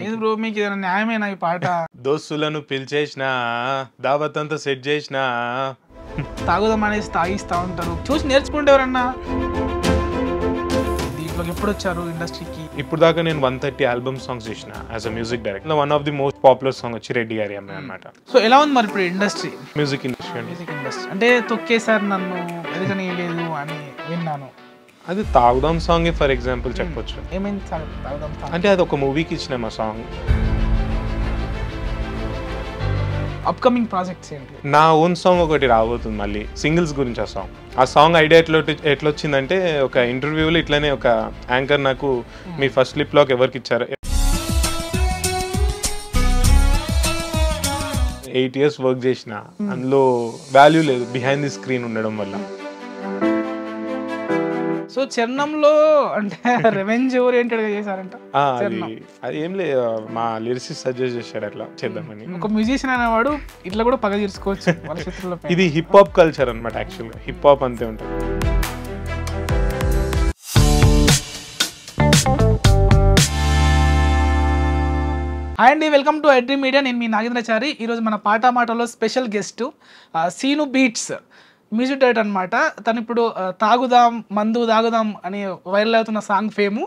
ఇది బ్రో మీకు ఏదైనా న్యాయమేనా ఈ పాట? దోస్తులను పిలిచేసిన దావత్ అంతా సెట్ చేసిన తాగుదాం అనేసి తాగిస్తా ఉంటారు, చూసి నేర్చుకుంటే ఎవరన్నా. దీంట్లోకి ఎప్పుడు వచ్చారు ఇండస్ట్రీకి? ఇప్పుడు దాకా నేను 130 ఆల్బమ్ సాంగ్స్ చేసిన as a music director. One of the most popular song వచ్చి రెడ్డి గారి అమ్మాయి అనమాట. సో ఎలా ఉంది మరి ఇప్పుడు ఇండస్ట్రీ? మ్యూజిక్ ఇండస్ట్రీ అండి. మ్యూజిక్ ఇండస్ట్రీ అంటే తొక్కేసారు నన్ను, ఎదుగని లేదు అని విన్నాను. అది తాగుదాం సాంగ్ ఫర్ ఎగ్జాంపుల్ చెప్పొచ్చు. ఏమైంది తాగుదాం సాంగ్? అంటే అది ఒక మూవీకి ఇచ్చిన మా సాంగ్. అప్కమింగ్ ప్రాజెక్ట్స్ ఏంటి? నా ఓన్ సాంగ్ ఒకటి రాబోతుంది మళ్ళీ, సింగిల్స్ గురించి. ఆ సాంగ్ ఐడియా ఎట్లా వచ్చిందంటే, ఒక ఇంటర్వ్యూలో ఇట్లానే ఒక యాంకర్ నాకు మీ ఫస్ట్ లిప్ లాక్ ఎవరికి ఇచ్చారు, 8 years వర్క్ చేసిన, అందులో వాల్యూ లేదు బిహైండ్ ది స్క్రీన్ ఉండడం వల్ల. సో చరణంలో అంటే రెవెంజ్ ఓరియంటెడ్ గా చేశారంట. అది ఏం లేదు, మా లిరిసిస్ట్ సజెస్ట్ చేశాడు అట్లా చేద్దామని. ఒక మ్యూజిషియన్ అనేవాడు ఇట్లా కూడా పగ తీర్చుకోవచ్చు వాళ్ళ చేతుల్లో. ఇది హిప్ హాప్ కల్చర్ అనమాట. యాక్చువల్గా హిప్ హాప్ అంతే ఉంటుంది. హాయ్ అండి, వెల్కమ్ టు ఐడ్రీమ్ మీడియా. నేను మీ నాగేంద్రచారి. ఈరోజు మన పాట మాటలో special guest Seenu beats music director అనమాట. తను ఇప్పుడు తాగుదాం మందు తాగుదాం అని వైరల్ అవుతున్న సాంగ్ ఫేము.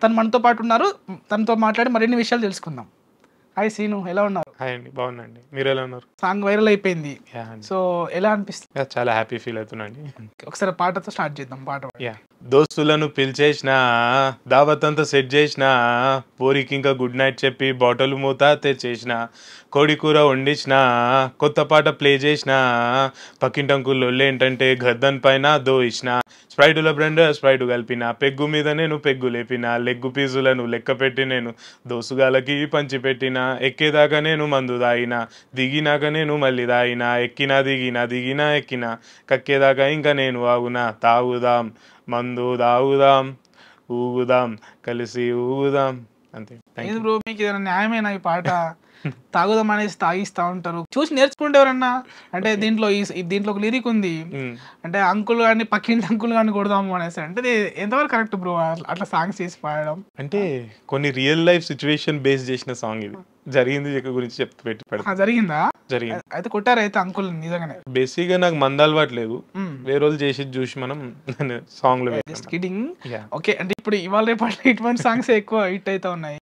తను మనతో పాటు ఉన్నారు. తనతో మాట్లాడి మరిన్ని విషయాలు తెలుసుకుందాం. హాయ్ సీను, ఎలా ఉన్నారు? హాయ్ అండి, బాగున్నాండి. మీరు ఎలా ఉన్నారు? సాంగ్ వైరల్ అయిపోయింది, సో ఎలా అనిపిస్తుంది? చాలా హ్యాపీ ఫీల్ అవుతున్నాండి. ఒకసారి పాటతో స్టార్ట్ చేద్దాం. పాట దోస్తులను పిలిచేసిన దావత్ అంతా సెట్ చేసిన, పోరికి ఇంకా గుడ్ నైట్ చెప్పి బాటిల్ మూత తెచ్చేసిన, కోడి కూర వండించిన, కొత్త పాట ప్లే చేసిన, పక్కింటంకుల్లో ఏంటంటే గద్దన్ పైన దోయిసిన, స్ప్రైటుల బ్రెండ్ స్ప్రైట్ కలిపిన, పెగ్గు మీద నేను పెగ్గు లేపిన, లెగ్గు పీసులను లెక్క పెట్టి నేను దోసుగాలకి పంచి పెట్టిన, ఎక్కేదాకా నేను మందు దాగిన, దిగినాక నేను మళ్ళీ దాగిన, ఎక్కినా దిగినా దిగినా ఎక్కిన, కక్కేదాకా ఇంకా నేను ఆగునా, తాగుదాం మందు తాగుదాం ఊగుదాం కలిసి ఊగుదాం. అంతే. బ్రో మీకు ఏదైనా న్యాయమేనా ఈ పాట? తాగుదాం అనేసి తాగిస్తా ఉంటారు, చూసి నేర్చుకుంటే ఎవరన్నా. అంటే దీంట్లో ఒక లిరిక్ ఉంది, అంటే అంకుల్ కానీ పక్కింటి అంకుల్ కానీ కొడదాము అనేసి. అంటే ఎంతవరకు కరెక్ట్ బ్రో అట్లా సాంగ్స్ చేసి పాడడం? అంటే కొన్ని రియల్ లైఫ్ సిచ్యువేషన్ బేస్ చేసిన సాంగ్ ఇది. జరిగింది గురించి జరిగిందా? జరిగింది. అయితే కొట్టారు అయితే అంకుల్ నిజంగానే? బేసిక్ గా నాకు మంద అలవాటు లేదు, వేరే రోజు చేసి చూసి మనం సాంగ్ లో ఓకే. అంటే ఇప్పుడు ఇవాళ రేపు ఇటువంటి సాంగ్స్ ఎక్కువ హిట్ అయితే ఉన్నాయి,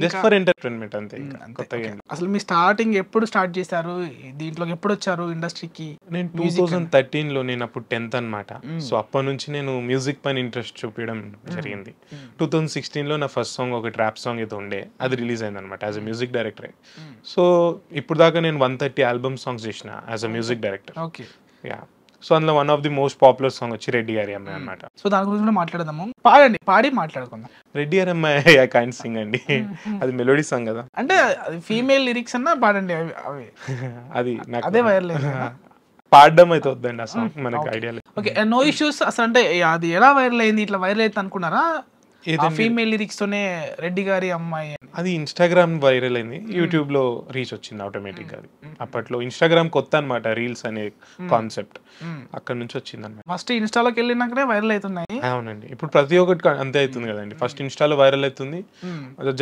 జస్ట్ ఫర్ ఎంటర్టైన్మెంట్ అంతే. కొత్తగా అసలు మీ స్టార్టింగ్ ఎప్పుడు స్టార్ట్ చేశారు, దీంట్లోకి ఎప్పుడు వచ్చారు ఇండస్ట్రీకి? నేను 2013 లో, నేను అప్పుడు 10th అనమాట. సో అప్పటి నుంచి నేను మ్యూజిక్ పైన ఇంట్రెస్ట్ చూపించడం జరిగింది. 2016 లో నా ఫస్ట్ సాంగ్ ఒక ట్రాప్ సాంగ్ అయితే ఉండే, అది రిలీజ్ అయింది అనమాట as a music director. So ఇప్పుడు దాకా నేను 130 ఆల్బమ్ సాంగ్స్ చేసిన as a music director. Okay. So అందులో one of the most popular song వచ్చి రెడ్డి గారి అమ్మాయి అనమాట. సో దాని గురించి మాట్లాడదాము. పాడి మాట్లాడుకుందాం. రెడ్డి గారి అమ్మాయి ఐ కాంట్ సింగ్ అండి, అది మెలోడీ సాంగ్ కదా. అంటే అది ఫీమేల్ లిరిక్స్ అన్నా పాడండి అవి. అది అదే వైరల్ పాడడం అయితే వద్దండి ఆ సాంగ్, మనకి ఐడియా లేదు. Okay, no issues. అసలు అంటే అది ఎలా వైరల్ అయింది? ఇట్లా వైరల్ అయితే అనుకున్నారా? ఫీమేల్ లిరిక్స్ తోనే రెడ్డి గారి అమ్మాయి అది ఇన్స్టాగ్రామ్ వైరల్ అయింది, యూట్యూబ్ లో రీచ్ వచ్చింది ఆటోమేటిక్ గా. అప్పట్లో ఇన్స్టాగ్రామ్ కొత్త అనమాట, రీల్స్ అనే కాన్సెప్ట్ అక్కడ నుంచి వచ్చింది అనమాట. ఫస్ట్ ఇన్స్టాలోకి వెళ్ళినాకనే వైరల్ అవుతున్నాయి. అవునండి, ఇప్పుడు ప్రతి ఒక్కటి అంతే అవుతుంది కదండి. ఫస్ట్ ఇన్స్టాలో వైరల్ అవుతుంది,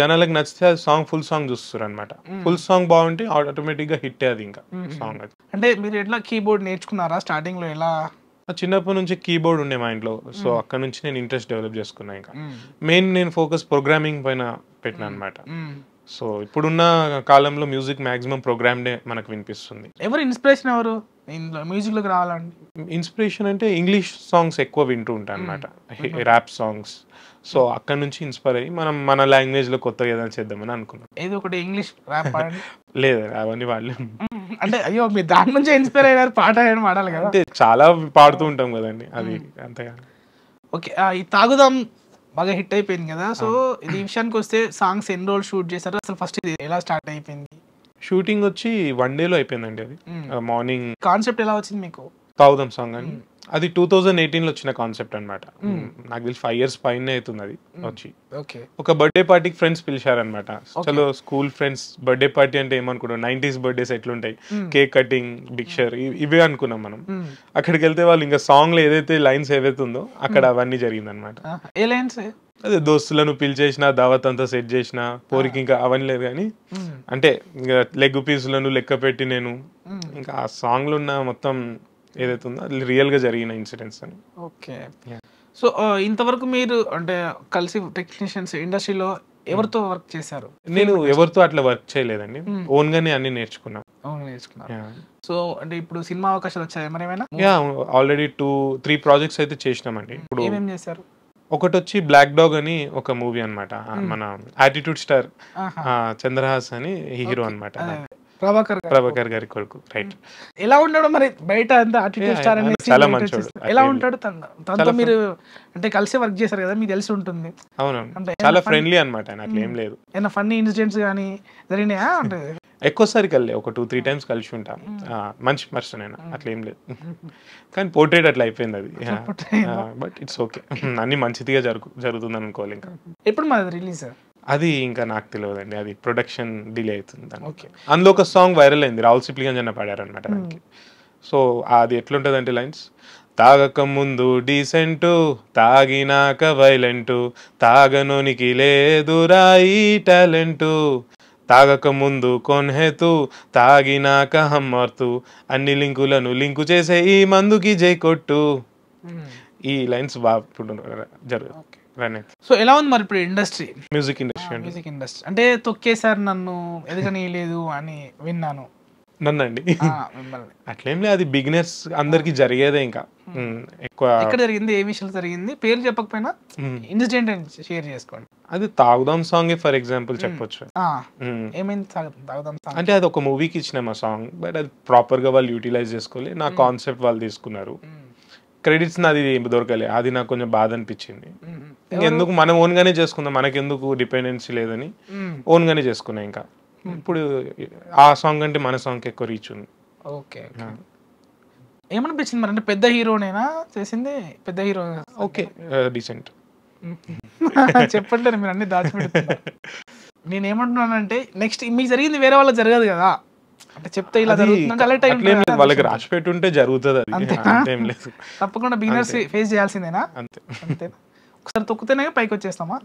జనాలకు నచ్చితే సాంగ్ ఫుల్ సాంగ్ చూస్తారు అనమాట. ఫుల్ సాంగ్ బాగుంటే ఆటోమేటిక్ గా హిట్ అది ఇంకా సాంగ్. అది అంటే మీరు ఎట్లా కీబోర్డ్ నేర్చుకున్నారా స్టార్టింగ్ లో? ఎలా? చిన్నప్పటి నుంచి కీబోర్డ్ ఉండే మా ఇంట్లో, సో అక్కడ నుంచి నేను ఇంట్రెస్ట్ డెవలప్ చేసుకున్నా. ఇంకా మెయిన్ నేను ఫోకస్ ప్రోగ్రామింగ్ పైన పెట్టినా అనమాట. సో ఇప్పుడున్న కాలంలో మ్యూజిక్ మాక్సిమం ప్రోగ్రామ్డే మనకు వినిపిస్తుంది. ఎవరు ఇన్స్పిరేషన్? ఎవరు మ్యూజిక్ లోకి రావాలండి? ఇన్స్పిరేషన్ అంటే ఇంగ్లీష్ సాంగ్స్ ఎక్కువ వింటూ ఉంటాను అనమాట, ర్యాప్ సాంగ్స్. సో అక్కడ నుంచి ఇన్స్పైర్ అయ్యి మనం మన లాంగ్వేజ్ లో కొత్తగా ఏదైనా చేద్దామని అనుకున్నాం. ఏదో ఒకటి ఇంగ్లీష్ ర్యాప్ లేదు, అవన్నీ వాళ్ళు అంటే అయ్యో మీరు దాని నుంచి ఇన్స్పైర్ అయ్యారు, పాట పాడాలి కదా. అంటే చాలా పాడుతూ ఉంటాం కదండి, అది అంతేగా. ఓకే, ఈ తాగుదాం బాగా హిట్ అయిపోయింది కదా. సో ఇది విషయానికి వస్తే సాంగ్స్ ఎన్ని రోజులు షూట్ చేశారు? అసలు ఫస్ట్ ఇది ఎలా స్టార్ట్ అయిపోయింది? షూటింగ్ వచ్చి 1 day లో అయిపోయిందండి. అది మార్నింగ్. కాన్సెప్ట్ ఎలా వచ్చింది మీకు? తాగుదాం సాంగ్ అని అది 2018 లో వచ్చిన కాన్సెప్ట్ అనమాట. నాకు తెలిసి 5 years పైన అవుతుంది అది వచ్చి. ఒక బర్త్డే పార్టీకి ఫ్రెండ్స్ పిలిచారనమాట. చలో స్కూల్ ఫ్రెండ్స్ బర్త్డే పార్టీ అంటే ఏమనుకున్నాం, 90s బర్త్డేస్ ఎట్లుంటాయి, కేక్ కటింగ్, బిక్షర్, ఇవే అనుకున్నాం మనం. అక్కడికి వెళ్తే వాళ్ళు ఇంకా సాంగ్ లో ఏదైతే లైన్స్ ఏవైతే ఉందో అక్కడ అవన్నీ జరిగింది అనమాట. ఏ లైన్స్? అదే దోస్తులను పిలిచేసిన దావత్ అంతా సెట్ చేసిన పోరికి ఇంకా అవన్నీ లేదు కానీ అంటే ఇంకా లెగ్ పీసులను లెక్క పెట్టి నేను ఇంకా ఆ సాంగ్ లో ఉన్న మొత్తం ఏదైతే ఉందో అది రియల్ గా జరిగిన ఇన్సిడెంట్స్ అని. ఓకే. సో ఇంతవరకు మీరు అంటే కలిసి టెక్నీషియన్స్ ఇండస్ట్రీలో ఎవరితో వర్క్ చేశారు? నేను ఎవరితో అట్లా వర్క్ చేయలేదండి, ఓన్ గానే అన్ని నేర్చుకున్నా. అవును, నేర్చుకున్నారు. సో అంటే ఇప్పుడు సినిమా అవకాశాలు వచ్చాయి మరి ఏమైనా? ఆల్రెడీ 2-3 ప్రాజెక్ట్స్ అయితే చేసినామండి. ఇప్పుడు ఏమేం చేశారు? ఒకటి వచ్చి బ్లాక్ డాగ్ అని ఒక మూవీ అన్నమాట, మన యాటిట్యూడ్ స్టార్ చంద్రహాస్ అని హీరో అన్నమాట, ప్రభాకర్ గారి కొడుకు. రైట్. ఎలా ఉంటాడు మరి బయట అంతా యాటిట్యూడ్ స్టార్ అని? చాలా మంచోడు. ఎలా ఉంటాడు తనతో? మీరు అంటే కలిసి వర్క్ చేశారు కదా, మీకు తెలిసి ఉంటుంది. అవును, చాలా ఫ్రెండ్లీ అన్నమాట ఆయన, అట్లా ఏం లేదు. ఏమైనా ఫన్నీ ఇన్సిడెంట్స్ కానీ జరిగినాయా? అంటే ఎక్కువసారి కలిలే, ఒక 2-3 టైమ్స్ కలిసి ఉంటాం. మంచి పర్సన్ అయినా, అట్లా ఏం లేదు. కానీ పోర్ట్రేట్ అట్లా అయిపోయింది అది. బట్ ఇట్స్ ఓకే, అన్ని మంచిదిగా జరుగుతుంది అనుకోవాలి. ఇంకా ఎప్పుడు మాది రిలీజ్? అది ఇంకా నాకు తెలియదండి, అది ప్రొడక్షన్ డిలే అవుతుంది. అందులో ఒక సాంగ్ వైరల్ అయింది, రాహుల్ సిప్లిగంజ్ పాడారనమాట దానికి. సో అది ఎట్లుంటది అంటే లైన్స్: తాగక ముందు డీసెంటు, తాగినాక వైలెంటు, తాగనోనికి లేదురా ఈ టాలెంటు, తాగక ముందు కొన్హేతు, తాగినాక హమ్మర్తు, అన్ని లింకులను లింకు చేసే ఈ మందుకి జై కొట్టు. ఈ లైన్స్ బాగా జరుగుతుంది. సో ఎలా ఉంది మరి ఇప్పుడు ఇండస్ట్రీ, మ్యూజిక్ ఇండస్ట్రీ? అంటే తొక్కేసారు నన్ను, ఎదగనీయలేదు అని విన్నాను. నన్నండి అట్లేం లేదు, అది బిగినర్స్ అందరికి జరిగేదే. ఇంకా ఎక్కువ ఎక్కడ జరిగింది, ఏ విషయం జరిగింది, పేరు చెప్పకపోయినా ఇన్సిడెంట్ షేర్ చేసుకోండి. అది తాగుదాం సాంగ్ ఫర్ ఎగ్జాంపుల్ చెప్పొచ్చు. ఏమైంది తాగుదాం సాంగ్ అంటే అది ఒక మూవీకి ఇచ్చిన మా సాంగ్, బట్ అది ప్రాపర్ గా వాళ్ళు యూటిలైజ్ చేసుకోవాలి. నా కాన్సెప్ట్ వాళ్ళు తీసుకున్నారు, క్రెడిట్స్ నాది దొరకలే. అది నాకు కొంచెం బాధ అనిపించింది. ఎందుకు మనం ఓన్ గానే చేసుకుందాం, మనకెందుకు డిపెండెన్సీ లేదని ఓన్ గానే చేసుకున్నా. ఇంకా ఇప్పుడు ఆ సాంగ్ అంటే మన సాంగ్ ఎక్కువ రీచ్ ఉంది. ఓకే. ఏమనిపించింది మరి? అంటే పెద్ద హీరోనేనా చేసింది? పెద్ద హీరో ఓకే, డీసెంట్. చెప్పండి, మీరు అన్ని దాచిపెడుతున్నారు. నేను ఏమంటున్నానంటే నెక్స్ట్ మీకు జరిగింది వేరే వాళ్ళకి జరగదు కదా, అంటే చెప్తే ఇలా జరుగుతుంది, వాళ్ళకి రాసి పెట్టుంటే జరుగుతుంది. అది లేదు, తప్పకుండా బిగినర్స్ ఫేస్ చేయాల్సిందేనా? అంతే అంతేనా? ఒకసారి తొక్కుతేనే పైకి వచ్చేస్తామా?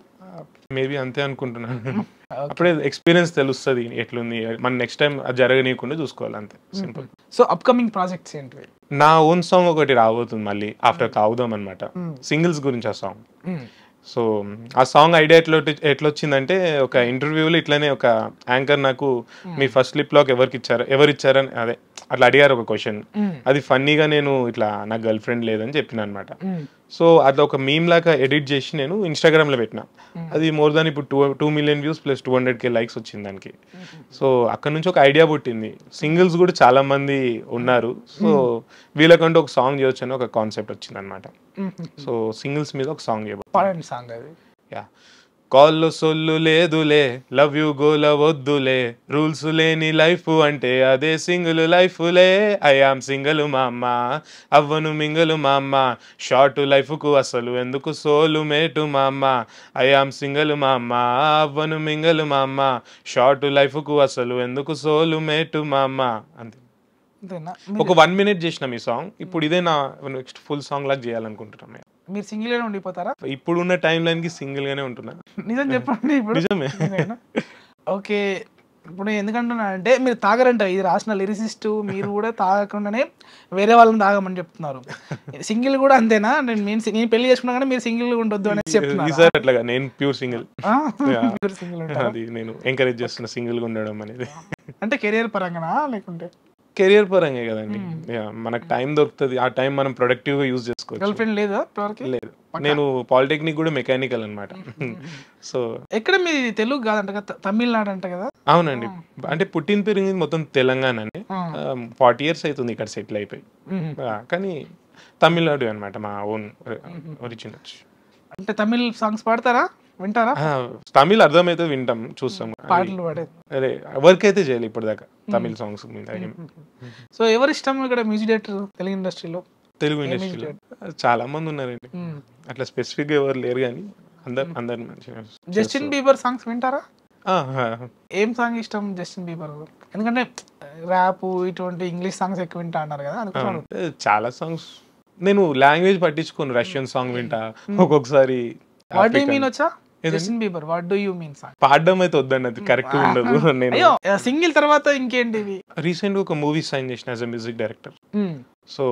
మేబీ అంతే అనుకుంటున్నాను. అప్పుడే ఎక్స్పీరియన్స్ తెలుస్తుంది ఎట్లుంది, మన నెక్స్ట్ టైం అది జరగనీయకుండా చూసుకోవాలి, అంతే, సింపుల్. సో అప్కమింగ్ ప్రాజెక్ట్స్ ఏంటి? నా ఓన్ సాంగ్ ఒకటి రాబోతుంది మళ్ళీ ఆఫ్టర్ తాగుదాం అనమాట, సింగిల్స్ గురించి ఆ సాంగ్. సో ఆ సాంగ్ ఐడియా ఎట్లొచ్చిందంటే, ఒక ఇంటర్వ్యూలో ఇట్లానే ఒక యాంకర్ నాకు మీ ఫస్ట్ లిప్ లాక్ ఎవరు ఇచ్చారని అదే అట్లా అడిగారు ఒక క్వశ్చన్. అది ఫన్నీగా నేను ఇట్లా నా గర్ల్ ఫ్రెండ్ లేదని చెప్పిన అనమాట. సో అట్లా ఒక మీమ్ లాగా ఎడిట్ చేసి నేను ఇన్స్టాగ్రామ్ లో పెట్టిన. అది మోర్ దాన్ ఇప్పుడు 2 million views plus 200K likes వచ్చింది దానికి. సో అక్కడ నుంచి ఒక ఐడియా పుట్టింది, సింగిల్స్ కూడా చాలా మంది ఉన్నారు, సో వీళ్ళకంటూ ఒక సాంగ్ చేయొచ్చు అని ఒక కాన్సెప్ట్ వచ్చింది అనమాట. సో సింగిల్స్ మీద ఒక సాంగ్ చేయబోతుంది. సాంగ్ అది యా, కాల్లో సొల్లు లేదులే, లవ్ యూ గోల వద్దులే, రూల్స్ లేని లైఫ్ అంటే అదే సింగిల్ లైఫ్లే, ఐ ఆమ్ సింగిల్ మా అమ్మ, అవ్వను మింగలు మా అమ్మ, షార్ట్ లైఫ్ కు అసలు ఎందుకు సోలు మేటు మా అమ్మ, ఐ ఆమ్ సింగిల్ మా అమ్మ, అవ్వను మింగలు మా అమ్మ, షార్ట్ లైఫ్ కు అసలు ఎందుకు సోలు మేటు మా అమ్మ. అంతే. ఒక 1 minute చేసినాం ఈ సాంగ్. ఇప్పుడు ఇదే నా నెక్స్ట్ ఫుల్ సాంగ్ లాగా చేయాలనుకుంటున్నాం. మీరు సింగిల్ గానే ఉండిపోతారా? ఇప్పుడు ఉన్న టైం లైన్ కి సింగిల్ గానే ఉంటున్నా. నిజం చెప్పండి ఇప్పుడు. నిజమే. ఓకే. ఇప్పుడు ఎందుకంటున్నా అంటే మీరు తాగరంట, ఇది రాసిన లిరిసిస్ట్, మీరు కూడా తాగకుండానే వేరే వాళ్ళని తాగమని చెప్తున్నారు. సింగిల్ కూడా అంతేనా? నేను పెళ్లి చేసుకున్నా కానీ మీరు సింగిల్ ఉండొద్దు అని చెప్తున్నారు. అట్లాగా నేను ప్యూర్ సింగిల్. అది నేను ఎంకరేజ్ చేస్తున్నా సింగిల్ గా ఉండడం అనేది. అంటే కెరియర్ పరంగానా లేకుంటే? కెరియర్ పరంగా కదండి, మనకు టైం దొరుకుతుంది, ఆ టైం మనం ప్రొడక్టివ్ గా యూజ్ చేసుకోవచ్చు. గర్ల్ ఫ్రెండ్ లేదా? లేదు, నేను పాలిటెక్నిక్ కూడా మెకానికల్ అనమాట. సో ఎక్కడ మీ తెలుగు కాదంట కదా, తమిళనాడు అంట కదా? అవునండి, అంటే పుట్టిన పెరిగింది మొత్తం తెలంగాణ అండి. 40 years అవుతుంది ఇక్కడ సెటిల్ అయిపోయి, కానీ తమిళనాడు అనమాట మా ఓన్ ఒరిజినల్. అంటే తమిళ్ సాంగ్స్ పాడతారా, వింటారా? తమిళ్ అర్థమైతే వింటాం, చూస్తాం. పాటలు పాడే అదే వర్క్ అయితే చేయాలి ఇప్పుడు దాకా తమిళ సాంగ్స్ మీద. సో ఎవరు ఇష్టం ఇక్కడ మ్యూజిక్ డైరెక్టర్ తెలుగు ఇండస్ట్రీలో? తెలుగు ఇండస్ట్రీలో చాలా మంది ఉన్నారండి, అట్లా స్పెసిఫిక్ గా ఎవరు లేరు కానీ అందరు మంచిగా. జస్టిన్ బీబర్ సాంగ్స్ వింటారా? ఏం సాంగ్ ఇష్టం జస్టిన్ బీబర్? ఎందుకంటే ర్యాప్ ఇటువంటి ఇంగ్లీష్ సాంగ్స్ ఎక్కువ వింటా అన్నారు కదా. చాలా సాంగ్స్ నేను లాంగ్వేజ్ పట్టించుకోను, రష్యన్ సాంగ్ వింటా, ఒక్కొక్కసారి వాట్ డూ యూ మీన్ వచ్చా Justin Bieber what do you mean song పాడడం అయితే వద్దండి, అది కరెక్ట్ ఉండదు. నేను అయ్యో సింగిల్ తర్వాత ఇంకేంటివి రీసెంట్ గా ఒక మూవీ సైన్ చేసిన as a music director. So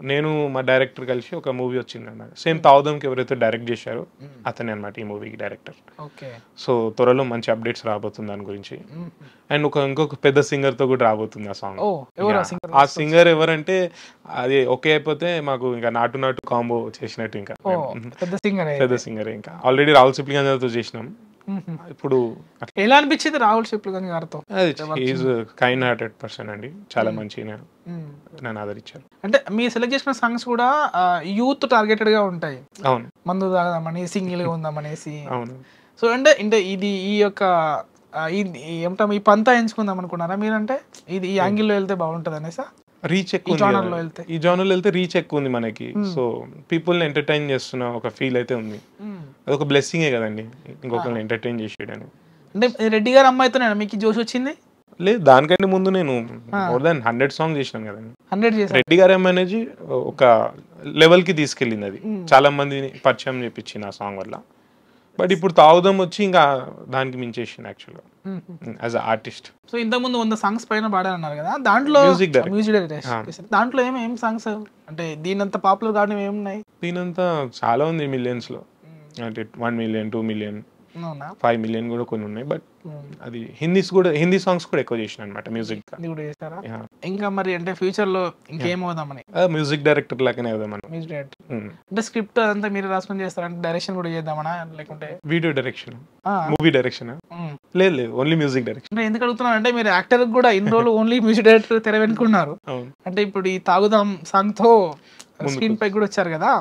నేను మా డైరెక్టర్ కలిసి ఒక మూవీ వచ్చింది అన్నమాట. సేమ్ తావుదంకి ఎవరైతే డైరెక్ట్ చేశారో అతనే అనమాట ఈ మూవీకి డైరెక్టర్. ఓకే సో త్వరలో మంచి అప్డేట్స్ రాబోతుంది దాని గురించి. అండ్ ఇంకొక పెద్ద సింగర్ తో కూడా రాబోతుంది ఆ సాంగ్. ఓ ఎవరు ఆ సింగర్? ఆ సింగర్ ఎవరంటే అది ఓకే అయిపోతే మాకు ఇంకా నాటు నాటు కాంబో చేసినట్టు. ఇంకా పెద్ద సింగర్ పెద్ద సింగర్ ఇంకా ఆల్రెడీ రాహుల్ సిప్లిగంజ్తో చేసినాం. ఇప్పుడు ఎలా అనిపించింది రాహుల్ సిప్లిగంజ్ గారితో? ఈజ్ కైండ్ హార్టెడ్ పర్సన్ అండి, చాలా మంచి నన్ను ఆదరించారు. అంటే మీరు సెలెక్ట్ చేసిన సాంగ్స్ కూడా యూత్ టార్గెటెడ్ గా ఉంటాయి. అవును, మందు తాగదామని సింగిల్ గా ఉందామనేసి. అవును. సో అంటే ఇది ఈ యొక్క ఏమంటాం ఈ పంతా ఎంచుకుందాం అనుకున్నారా మీరంటే ఇది ఈ యాంగిల్లో వెళ్తే బాగుంటది అనేసా? రీచ్ ఎక్కువ ఈ జానర్లో వెళ్తే రీచ్ ఎక్కువ ఉంది మనకి. సో పీపుల్ ని ఎంటర్టైన్ చేస్తున్న ఒక ఫీల్ అయితే ఉంది. అదొక బ్లెస్సింగే కదండి, ఇంకొకరిని ఎంటర్టైన్ చేసేయడానికి. అంటే రెడ్డి గారు అమ్మాయితోనే మీకు జోష్ వచ్చింది? లేదు, దానికంటే ముందు నేను మోర్ దాన్ 100 సాంగ్స్ చేసినాను కదండి. 100 చేశారు. రెడ్డి గారు అనేది ఒక లెవెల్ కి తీసుకెళ్ళింది, అది చాలా మందిని పరిచయం చేపించింది ఆ సాంగ్ వల్ల. బట్ ఇప్పుడు తాగుదాం వచ్చి ఇంకా దానికి మించేసింది యాక్చువల్గా యాజ్ అ ఆర్టిస్ట్. సో ఇంతకుముందు 100 సాంగ్స్ పైన పాడారన్నారు కదా, దాంట్లో మ్యూజిక్ డైరెక్టర్ దాంట్లో ఏం సాంగ్స్ అంటే దీనంత పాపులర్ కావడం ఏమున్నాయి? దీనంతా చాలా ఉంది మిలియన్స్ లో, అంటే 1 million 2 million 5 million కూడా కొన్ని ఉన్నాయి. బట్ అది హిందీ సాంగ్స్ కూడా ఎక్కువ చేసిన అనమాట మ్యూజిక్. ఇంకా మరి అంటే ఫ్యూచర్ లో ఇంకేమవుదామని? మ్యూజిక్ డైరెక్టర్ లాగానే అవుదామని. మ్యూజిక్ డైరెక్టర్ అంటే స్క్రిప్ట్ అదంతా మీరు రాసుకొని చేస్తారంటే డైరెక్షన్ కూడా చేద్దామనా లేకుంటే వీడియో డైరెక్షన్, మూవీ డైరెక్షన్? లేదు, ఓన్లీ మ్యూజిక్ డైరెక్షన్. అంటే ఎందుకు అడుగుతున్నాను అంటే మీరు యాక్టర్ కూడా ఇన్ని రోజులు ఓన్లీ మ్యూజిక్ డైరెక్టర్ తెర వెనుకున్నారు. అంటే ఇప్పుడు ఈ తాగుదాం సాంగ్ తో స్క్రీన్ పై కూడా వచ్చారు కదా,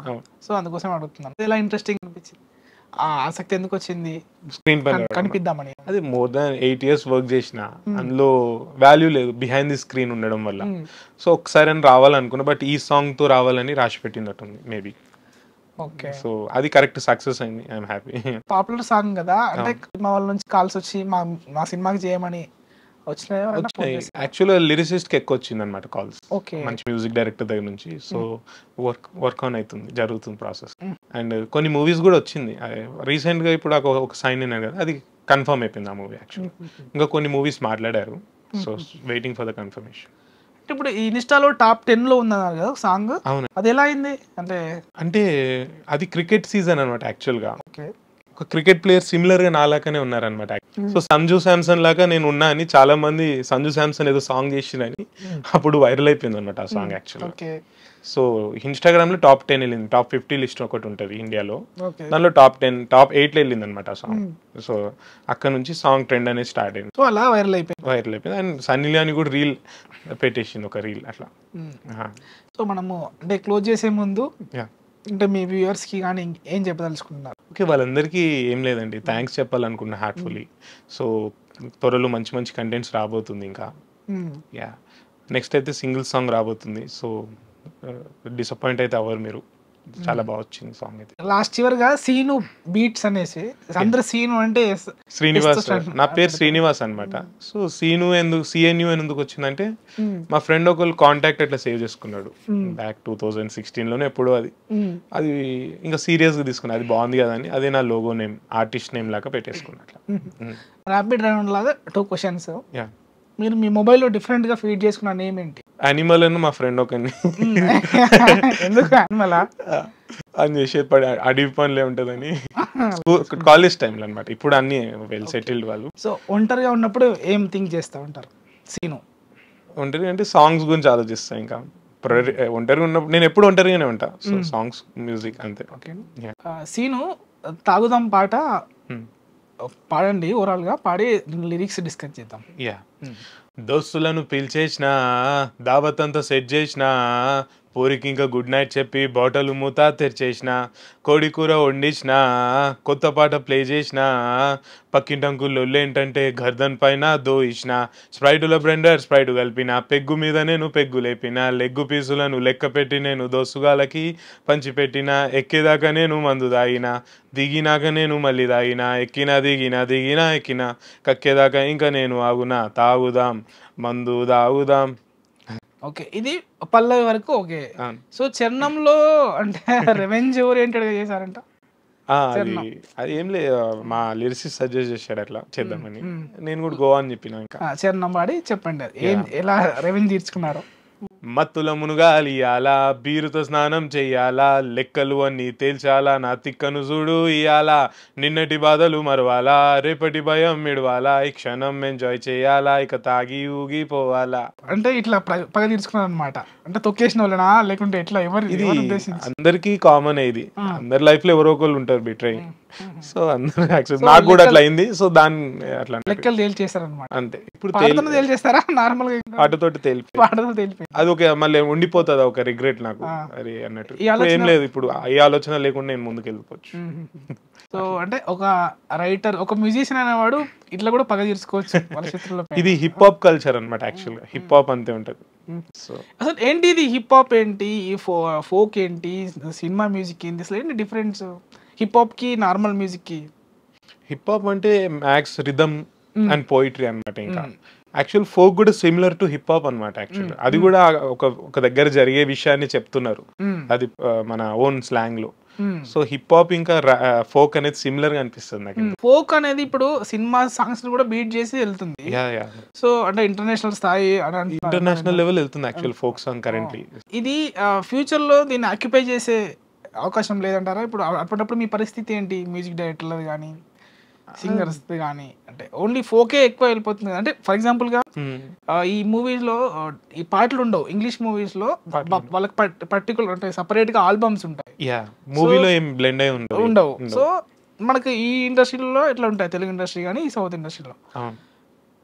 సో అందుకోసం అడుగుతున్నాను. ఎలా ఇంట్రెస్టింగ్ అనిపించింది, ఆసక్తి ఎందుకు వచ్చింది స్క్రీన్ పై కనిపిద్దామని? అది మోర్ దాన్ 8 years వర్క్ చేసిన, అందులో వాల్యూ లేదు బిహైండ్ ది స్క్రీన్ ఉండడం వల్ల. సో ఒకసారి రావాలనుకున్నా, బట్ ఈ సాంగ్ తో రావాలని రాసి పెట్టినట్టుంది మేబీ. ఓకే, సో అది కరెక్ట్ సక్సెస్ అయింది. I'm happy. పాపులర్ సాంగ్ కదా, అంటే మా వాళ్ళ నుంచి కాల్స్ వచ్చి మా సినిమాకి చేయమని వచ్చినాయి. యాక్చువల్గా లిరిసిస్ట్ కి ఎక్కువ వచ్చింది అనమాట కాల్స్, మంచి మ్యూజిక్ డైరెక్టర్ దగ్గర నుంచి. సో వర్క్ ఆన్ అవుతుంది, జరుగుతుంది ప్రాసెస్. అండ్ కొన్ని మూవీస్ కూడా వచ్చింది రీసెంట్ గా. ఇప్పుడు ఒక సైన్ అయినా కదా, అది కన్ఫర్మ్ అయిపోయింది ఆ మూవీ యాక్చువల్లీ. ఇంకా కొన్ని మూవీస్ మాట్లాడారు, so waiting for the confirmation. ఇప్పుడు ఈ ఇన్స్టాలో టాప్ 10 లో ఉందన్నారు కదా సాంగ్, అవును. అది ఎలా అయింది అంటే అది క్రికెట్ సీజన్ అనమాట యాక్చువల్ గా. ఒక క్రికెట్ ప్లేయర్ సిమిలర్ గా నాలాగానే ఉన్నారనమాట. సో సంజు శాంసన్ లాగా నేను ఉన్నా అని చాలా మంది సంజు శాంసన్ ఏదో సాంగ్ చేసిరని అప్పుడు వైరల్ అయిపోయింది అనమాట ఆ సాంగ్ యాక్చువల్. సో ఇన్స్టాగ్రామ్ లో టాప్ 10 వెళ్ళింది, టాప్ 50 లిస్ట్ ఒకటి ఉంటుంది ఇండియాలో, దానిలో టాప్ 10 టాప్ 8 లో వెళ్ళింది అనమాట ఆ సాంగ్. సో అక్కడ నుంచి సాంగ్ ట్రెండ్ అనేది స్టార్ట్ అయింది. సో అలా వైరల్ అయిపోయింది. అండ్ సన్నీ లియోని కూడా రీల్ పెట్టేసింది, ఒక రీల్ అట్లా. సో మనము అంటే క్లోజ్ చేసే ముందు అంటే మీ వ్యూవర్స్ కి కానీ ఏం చెప్పదలుచుకుంటున్నారు? ఓకే, వాళ్ళందరికీ ఏం లేదండి, థ్యాంక్స్ చెప్పాలనుకున్నా హార్ట్ఫుల్లీ. సో త్వరలో మంచి మంచి కంటెంట్స్ రాబోతుంది ఇంకా. యా, నెక్స్ట్ అయితే సింగిల్ సాంగ్ రాబోతుంది. సో డిసప్పాయింట్ అయితే అవ్వరు మీరు, చాలా బాగా వచ్చింది సాంగ్ అయితే. లాస్ట్ చివరిగా సీను బీట్స్ అనేసి అందరు సీను అంటే శ్రీనివాస్, నా పేరు శ్రీనివాస్ అనమాట. సో సీను ఎందుకు సిఎన్యు ఎందుకు వచ్చిందంటే మా ఫ్రెండ్ ఒకళ్ళు కాంటాక్ట్ అట్లా సేవ్ చేసుకున్నాడు బ్యాక్ 2016 లోనే ఎప్పుడో. అది ఇంకా సీరియస్ గా తీసుకున్నా, అది బాగుంది కదా అని అదే నా లోగో నేమ్, ఆర్టిస్ట్ నేమ్ లాగా పెట్టేసుకున్నా అట్లా. ర్యాపిడ్ రౌండ్ లాగా 2 questions. మీరు మీ మొబైల్లో డిఫరెంట్ గా ఫీడ్ చేసుకున్న నేమ్ ఏంటి? యానిమల్ అని మా ఫ్రెండ్ ఒకరిని. ఎందుకు యానిమల్ అని చేసేది పడి అడవి పనులే ఉంటదని కాలేజ్ టైంలో అనమాట. ఇప్పుడు అన్ని వెల్ సెటిల్డ్ వాళ్ళు. సో ఒంటరిగా ఉన్నప్పుడు ఏం థింక్ చేస్తా ఉంటారు సీను? ఒంటరి అంటే సాంగ్స్ గురించి ఆలోచిస్తా. ఇంకా ఒంటరిగా ఉన్నప్పుడు నేను ఎప్పుడు ఒంటరిగానే ఉంటా. సో సాంగ్స్, మ్యూజిక్ అంతే. ఓకే, సీను తాగుదాం పాట పాడండి, ఓవరాల్ గా పాడి లిరిక్స్ డిస్కస్ చేద్దాం. యా, దోస్తులను పిలిచేసిన, దావత్ అంతా సెట్ చేసిన, పోరికి ఇంకా గుడ్ నైట్ చెప్పి బాటల్ మూత తెరిచేసిన, కోడి కూర వండించిన, కొత్త పాట ప్లే చేసిన, పక్కింటంకులు ఏంటంటే గర్దన్ పైన దోయిసిన, స్ప్రైటుల బ్రెండర్ స్ప్రైట్ కలిపిన, పెగ్గు మీద నేను పెగ్గు లేపిన, లెగ్గు పీసులను లెక్క పెట్టి నేను దోసుగాలకి పంచిపెట్టిన, ఎక్కేదాకా నేను మందు దాగిన, దిగినాక నేను మళ్ళీ దాగిన, ఎక్కిన దిగిన దిగిన ఎక్కిన, కక్కేదాకా ఇంకా నేను ఆగునా, తాగుదాం మందు తాగుదాం. ఓకే, ఇది పల్లవి వరకు ఓకే. సో చరణంలో అంటే రెవెంజ్ ఓరియంటెడ్ గా చేశారంట. అది అది ఏం లే, మా లిరిసిస్ట్ సజెస్ట్ చేశాడు అట్లా చేద్దామని, నేను కూడా గోవా అని చెప్పిన. ఇంకా చరణం పాడి చెప్పండి ఎలా రెవెన్యూ తీర్చుకున్నారు. మత్తుల మునుగాలియాలా, బీరుతో స్నానం చెయ్యాలా, లెక్కలు అన్ని తేల్చాలా, నా తిక్కను చూడు ఇయాలా, నిన్నటి బాధలు మరవాలా, రేపటి భయం మిడవాలా, ఈ క్షణం ఎంజాయ్ చేయాలా, ఇక తాగి ఊగిపోవాలా. అంటే ఇట్లా పగ తీర్చుకున్నారు అనమాట. అంటే తొక్కేసిన వాళ్ళనా లేకుంటే ఎట్లా ఇది అందరికి కామన్. ఇది అందరి లైఫ్ లో ఎవరో ఒకళ్ళు ఉంటారు బిట్రై. సో అందరూ యాక్చువల్ నాకు కూడా అట్లా అయింది. సో దాన్ని అట్లా లెక్కలు తేల్చేస్తారనమాట. అంతే. ఇప్పుడు తేల్చేస్తారా నార్మల్ గా? పాటతోటి తేలిపోయి అది ఒక మళ్ళీ ఉండిపోతుంది ఒక రిగ్రెట్ నాకు, అరే అన్నట్టు. ఏం లేదు, ఇప్పుడు ఈ ఆలోచన లేకుండా నేను ముందుకు వెళ్ళిపోవచ్చు. సో అంటే ఒక రైటర్, ఒక మ్యూజిషియన్ అనేవాడు ఇట్లా కూడా పగ తీర్చుకోవచ్చు వాళ్ళ చిత్రంలో. ఇది హిప్ హాప్ కల్చర్ అనమాట. యాక్చువల్ గా హిప్ హాప్ అంతే ఉంటది. సో అసలు ఏంటి ఇది హిప్ హాప్ ఏంటి, ఈ ఫోక్ ఏంటి, సినిమా మ్యూజిక్ ఏంటి, అసలు ఏంటి డిఫరెన్స్ హిప్ హాప్ కి నార్మల్ మ్యూజిక్ కి? హిప్ హాప్ అంటే మ్యాక్స్ రిథమ్ అండ్ పోయిటరీ అనమాట. ఇంకా యాక్చువల్ ఫోక్ కూడా సిమిలర్ టు హిప్ హాప్ అనమాట. యాక్చువల్ అది కూడా ఒక దగ్గర జరిగే విషయాన్ని చెప్తున్నారు, అది మన ఓన్ స్లాంగ్ లో. సో హిప్ హాప్ ఇంకా ఫోక్ అనేది సిమిలర్ గా అనిపిస్తుంది నాకు. ఫోక్ అనేది ఇప్పుడు సినిమా సాంగ్స్ కూడా బీట్ చేసి వెళ్తుంది. సో అంటే ఇంటర్నేషనల్ స్థాయి, ఇంటర్నేషనల్ లెవెల్ వెళ్తుంది యాక్చువల్ ఫోక్ సాంగ్ కరెంట్లీ. ఇది ఫ్యూచర్ లో దీన్ని ఆక్యుపై చేసే అవకాశం లేదంటారా? ఇప్పుడు అప్పుడప్పుడు మీ పరిస్థితి ఏంటి, మ్యూజిక్ డైరెక్టర్లు కానీ సింగర్స్ కానీ? అంటే ఓన్లీ ఫోకే ఎక్కువ వెళ్ళిపోతుంది. అంటే ఫర్ ఎగ్జాంపుల్ గా ఈ మూవీస్ లో ఈ పాటలు ఉండవు, ఇంగ్లీష్ మూవీస్ లో వాళ్ళకి పర్టికులర్ అంటే సపరేట్ గా ఆల్బమ్స్ ఉంటాయి, మూవీలో ఏం బ్లెండ్ అయి ఉండవు. సో మనకి ఈ ఇండస్ట్రీలో ఎట్లా ఉంటాయి, తెలుగు ఇండస్ట్రీ కానీ ఈ సౌత్ ఇండస్ట్రీలో.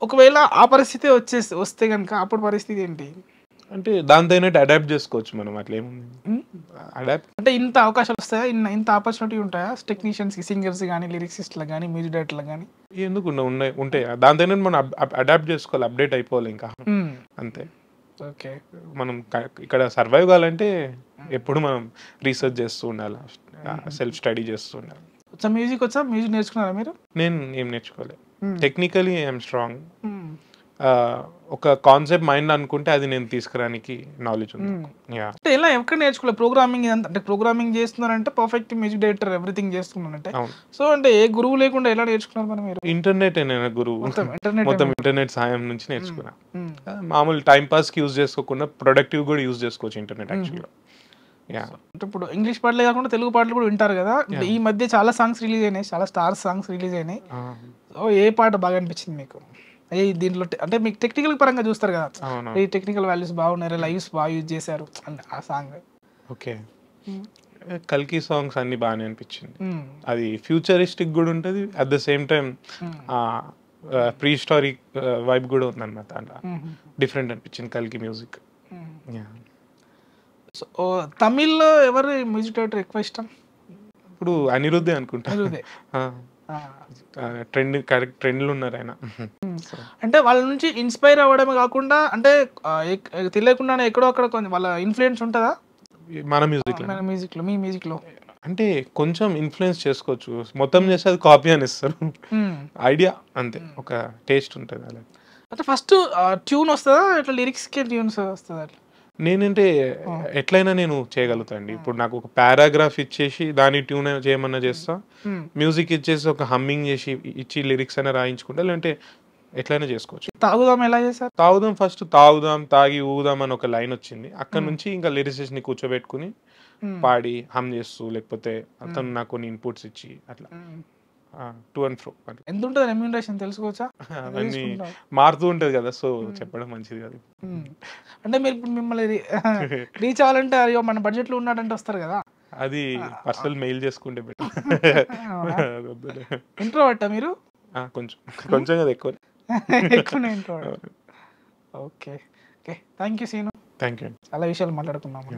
ఒకవేళ ఆ పరిస్థితి వస్తే కనుక అప్పుడు పరిస్థితి ఏంటి? అంటే దాంతో అడాప్ట్ చేసుకోవచ్చు మనం. అట్లా ఏముంది, అడాప్ట్ అంటే ఇంత అవకాశాలు వస్తాయా, ఇంత ఆపర్చునిటీ ఉంటాయా టెక్నీషియన్స్ కి, సింగర్స్ కానీ, లిరిక్సిస్ట్లకు కానీ, మ్యూజిక్ డైరెక్టర్లకు కానీ? ఎందుకు ఉంటాయి. దాంతో మనం అడాప్ట్ చేసుకోవాలి, అప్డేట్ అయిపోవాలి ఇంకా, అంతే. ఓకే, మనం ఇక్కడ సర్వైవ్ కావాలంటే ఎప్పుడు మనం రీసెర్చ్ చేస్తూ ఉండాలి, సెల్ఫ్ స్టడీ చేస్తూ ఉండాలి. మ్యూజిక్ నేర్చుకున్నారా మీరు? నేను ఏం నేర్చుకోలేదు. Technically I'm strong. ఒక కాన్సెప్ట్ మైండ్ అనుకుంటే అది నేను తీసుకురానికి నాలెడ్జ్ ఉంది. అంటే ఎలా ఎక్కడ నేర్చుకోలేదు ప్రోగ్రామింగ్? అంటే ప్రోగ్రామింగ్ చేస్తున్నారంటే పర్ఫెక్ట్ మ్యూజిక్ డైరెక్టర్ ఎవ్రీథింగ్ చేస్తున్నారంటే, సో అంటే ఏ గురువు లేకుండా ఎలా నేర్చుకున్నారు మరి మీరు? ఇంటర్నెట్ గురువు, మొత్తం ఇంటర్నెట్ సాయం నుంచి నేర్చుకున్నా. మామూలు టైం పాస్ కి యూజ్ చేసుకోకుండా ప్రొడక్టివ్ కూడా యూజ్ చేసుకోవచ్చు ఇంటర్నెట్ యాక్చువల్గా. అంటే ఇప్పుడు ఇంగ్లీష్ పాటలే కాకుండా తెలుగు పాటలు కూడా వింటారు కదా. ఈ మధ్య చాలా సాంగ్స్ రిలీజ్ అయినాయి, చాలా స్టార్ సాంగ్స్ రిలీజ్ అయినాయి. సో ఏ పాట బాగా అనిపించింది మీకు? దీంట్లో అంటే మీకు టెక్నికల్ పరంగా చూస్తారు కదా, ఈ టెక్నికల్ వాల్యూస్ బాగున్నారు, లైవ్స్ బాగా యూజ్ చేశారు ఆ సాంగ్. ఓకే, కల్కి సాంగ్స్ అన్ని బాగానే అనిపించింది. అది ఫ్యూచరిస్టిక్ కూడా ఉంటుంది, at the same time pre historic vibe కూడా ఉంది అనమాట. అట్లా డిఫరెంట్ అనిపించింది కల్కి మ్యూజిక్. సో తమిళ్లో ఎవరు మ్యూజిక్ డైరెక్టర్ ఎక్కువ ఇష్టం? ఇప్పుడు అనిరుద్ధే అనుకుంటా. ట్రెండ్లు ఉన్నారు ఆయన. అంటే వాళ్ళ నుంచి ఇన్స్పైర్ అవ్వడమే కాకుండా, అంటే తెలియకుండానే ఎక్కడో అక్కడ కొంచెం వాళ్ళ ఇన్ఫ్లుయెన్స్ ఉంటుందా మన మ్యూజిక్ లో? మీ మ్యూజిక్ లో అంటే కొంచెం ఇన్ఫ్లుయెన్స్ చేసుకోవచ్చు, మొత్తం చేస్తే అది కాపీ అని ఇస్తారు. ఐడియా అంతే, ఒక టేస్ట్ ఉంటుంది అలా. అంటే ఫస్ట్ ట్యూన్ వస్తుందా ఇట్లా, లిరిక్స్ కి ట్యూన్స్ వస్తుందా? నేనంటే ఎట్లయినా నేను చేయగలుగుతాండి. ఇప్పుడు నాకు ఒక పారాగ్రాఫ్ ఇచ్చేసి దాని ట్యూన్ చేయమన్నా చేస్తా, మ్యూజిక్ ఇచ్చేసి ఒక హమ్మింగ్ చేసి ఇచ్చి లిరిక్స్ అయినా రాయించుకుంటా, లేదంటే ఎట్లయినా చేసుకోవచ్చు. తాగుదాం ఎలా చేశారు? తాగుదాం ఫస్ట్ తాగుదాం తాగి ఊదాం అని ఒక లైన్ వచ్చింది, అక్కడ నుంచి ఇంకా లిరిసిస్ట్ ని కూర్చోబెట్టుకుని పాడి హమ్ చేస్తూ, లేకపోతే అతను నాకు కొన్ని ఇన్పుట్స్ ఇచ్చి అట్లా టు అండ్ ఫ్రో. ఎంత ఉంటుంది రెమ్యూనరేషన్ తెలుసుకోవచ్చా? అవన్నీ మారుతూ ఉంటది కదా, సో చెప్పడం మంచిది కాదు. అంటే మీరు ఇప్పుడు మిమ్మల్ని రీచ్ అవ్వాలంటే అయ్యో మన బడ్జెట్ లో ఉన్నాడంటే వస్తారు కదా, అది పర్సనల్ మెయిల్ చేసుకుంటే బెటర్. ఇంట్రోవర్టా మీరు? కొంచెం కదా, ఎక్కువనే introvert. Okay okay, thank you Seenu. Thank you. చాలా విషయాలు మాట్లాడుకున్నాము.